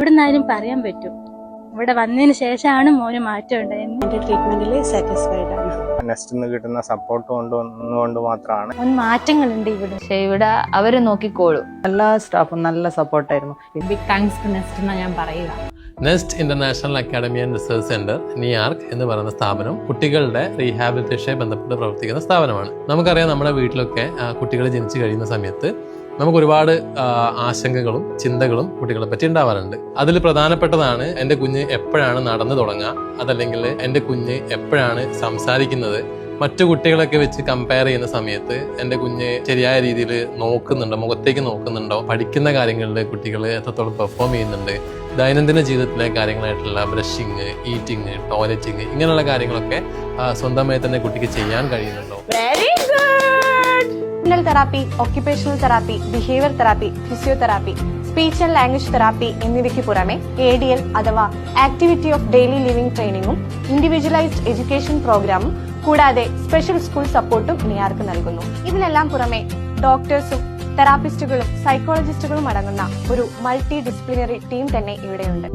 ഇവിടെ നിന്നായാലും പറയാൻ പറ്റും. ഇവിടെ വന്നതിന് ശേഷമാണ് മോന് മാറ്റം ഉണ്ടായത്. എന്റെ ട്രീറ്റ്മെന്റിൽ സാറ്റിസ്ഫൈഡ് ആണ്. നെസ്റ്റിൽ നിന്ന് കിട്ടുന്ന സപ്പോർട്ട് കൊണ്ട് മാത്രമാണ് മാറ്റങ്ങളുണ്ട് ഇവിടെ. പക്ഷെ ഇവിടെ അവര് നോക്കിക്കോളും. എല്ലാ സ്റ്റാഫും നല്ല സപ്പോർട്ടായിരുന്നു. ബിഗ് താങ്ക്സ് ടു നെസ്റ്റ് എന്ന് ഞാൻ പറയുക. Nest international academy and research centre New York എന്ന് പറയുന്ന സ്ഥാപനം കുട്ടികളുടെ റീഹാബിലിറ്റേഷനെ ബന്ധപ്പെട്ട് പ്രവർത്തിക്കുന്ന സ്ഥാപനമാണ്. നമുക്കറിയാം, നമ്മുടെ വീട്ടിലൊക്കെ കുട്ടികൾ ജനിച്ചു കഴിയുന്ന സമയത്ത് നമുക്ക് ഒരുപാട് ആശങ്കകളും ചിന്തകളും കുട്ടികളെ പറ്റി ഉണ്ടാവാറുണ്ട്. അതിൽ പ്രധാനപ്പെട്ടതാണ് എൻ്റെ കുഞ്ഞ് എപ്പോഴാണ് നടന്നു തുടങ്ങുക, അതല്ലെങ്കിൽ എൻ്റെ കുഞ്ഞ് എപ്പോഴാണ് സംസാരിക്കുന്നത്. മറ്റു കുട്ടികളൊക്കെ വെച്ച് കമ്പയർ ചെയ്യുന്ന സമയത്ത് എൻ്റെ കുഞ്ഞ് ശരിയായ രീതിയിൽ നോക്കുന്നുണ്ടോ, മുഖത്തേക്ക് നോക്കുന്നുണ്ടോ, പഠിക്കുന്ന കാര്യങ്ങളിൽ കുട്ടികൾ എത്രത്തോളം പെർഫോം ചെയ്യുന്നുണ്ട്, ദൈനംദിന ജീവിതത്തിലെ കാര്യങ്ങളായിട്ടുള്ള ബ്രഷിങ്, ഈറ്റിങ്, ടോയ്ലറ്റിങ്, ഇങ്ങനെയുള്ള കാര്യങ്ങളൊക്കെ സ്വന്തമായി തന്നെ കുട്ടിക്ക് ചെയ്യാൻ കഴിയുന്നുണ്ടോ. Therapy, occupational therapy, behaviour therapy, physiotherapy, speech and language therapy എന്നിവയ്ക്ക് പുറമെ ADL അഥവാ ആക്ടിവിറ്റി ഓഫ് ഡെയിലി ലിവിംഗ് ട്രെയിനിങ്ങും ഇൻഡിവിജ്വലൈസ്ഡ് എഡ്യൂക്കേഷൻ പ്രോഗ്രാമും കൂടാതെ സ്പെഷ്യൽ സ്കൂൾ സപ്പോർട്ടും ന്യൂയോർക്ക് നൽകുന്നു. ഇതിനെല്ലാം പുറമെ ഡോക്ടേഴ്സും തെറാപ്പിസ്റ്റുകളും സൈക്കോളജിസ്റ്റുകളും അടങ്ങുന്ന ഒരു മൾട്ടി ഡിസിപ്ലിനറി ടീം തന്നെ ഇവിടെയുണ്ട്.